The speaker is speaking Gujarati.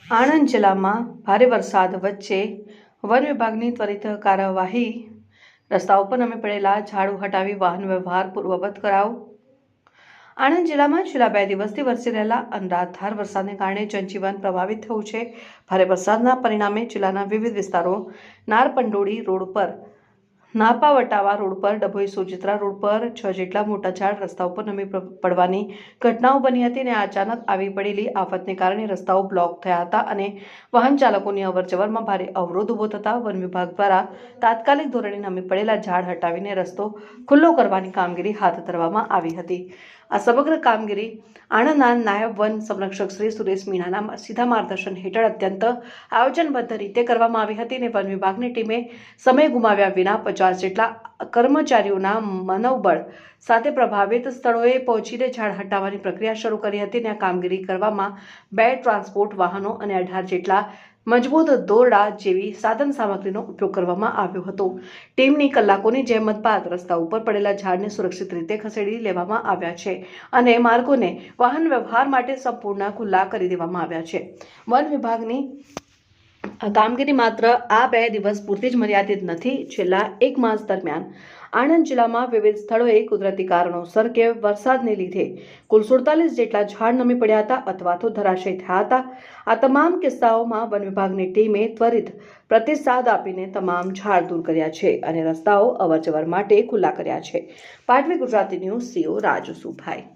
આણંદ જિલ્લામાં ભારે વરસાદ વચ્ચે વન વિભાગની ત્વરિત કાર્યવાહી રસ્તા ઉપર નમી પડેલા ઝાડુ હટાવી વાહન વ્યવહાર પૂર્વવત કરાવો। આણંદ જિલ્લામાં છેલ્લા 2 દિવસથી વરસી રહેલા અનરાધાર વરસાદને કારણે જનજીવન પ્રભાવિત થયું છે। ભારે વરસાદના પરિણામે જિલ્લાના વિવિધ વિસ્તારો નારપંડોળી રોડ પર, નાપાવટાવા રોડ પર, ડભોઈ સોજિત્રા રોડ પર 6 જેટલા મોટા ઝાડ રસ્તા ઉપર નમી પડવાની ઘટનાઓ બની હતી અને અચાનક આવી પડેલી આફતને કારણે રસ્તાઓ બ્લોક થયા હતા અને વાહન ચાલકોની અવરજવરમાં ભારે અવરોધ ઊભો થતા વન વિભાગ દ્વારા તાત્કાલિક ધોરણે નમી પડેલા ઝાડ હટાવીને રસ્તો ખુલ્લો કરવાની કામગીરી હાથ ધરવામાં આવી હતી। આ સમગ્ર કામગીરી આણંદના નાયબ વન સંરક્ષક શ્રી સુરેશ મીણાના સીધા માર્ગદર્શન હેઠળ અત્યંત આયોજનબદ્ધ રીતે કરવામાં આવી હતી અને વન વિભાગની ટીમે સમય ગુમાવ્યા વિના 50 જેટલા કર્મચારીઓના મનોબળ સાથે પ્રભાવિત સ્થળોએ પહોંચીને ઝાડ હટાવવાની પ્રક્રિયા શરૂ કરી હતી અને આ કામગીરી કરવામાં 2 ટ્રાન્સપોર્ટ વાહનો અને 18 જેટલા મજબૂત દોરડા જેવી સાધન સામગ્રીનો ઉપયોગ કરવામાં આવ્યો હતો। ટીમની કલાકોની જહેમત બાદ રસ્તા ઉપર પડેલા ઝાડને સુરક્ષિત રીતે ખસેડી લેવામાં આવ્યા છે અને માર્ગોને વાહન વ્યવહાર માટે સંપૂર્ણ ખુલ્લા કરી દેવામાં આવ્યા છે। વન વિભાગની કામગીરી માત્ર આ 2 દિવસ પૂરતી જ મર્યાદિત નથી। છેલ્લા 1 માસ દરમિયાન આણંદ જિલ્લામાં વિવિધ સ્થળોએ કુદરતી કારણોસર કે વરસાદને લીધે કુલ 47 જેટલા ઝાડ નમી પડ્યા હતા અથવા તો ધરાશયી થયા હતા। આ તમામ કિસ્સાઓમાં વન વિભાગની ટીમે ત્વરિત પ્રતિસાદ આપીને તમામ ઝાડ દૂર કર્યા છે અને રસ્તાઓ અવરજવર માટે ખુલ્લા કર્યા છે। પાટવી ગુજરાતી ન્યૂઝ સીઓ રાજુ સુભાઈ।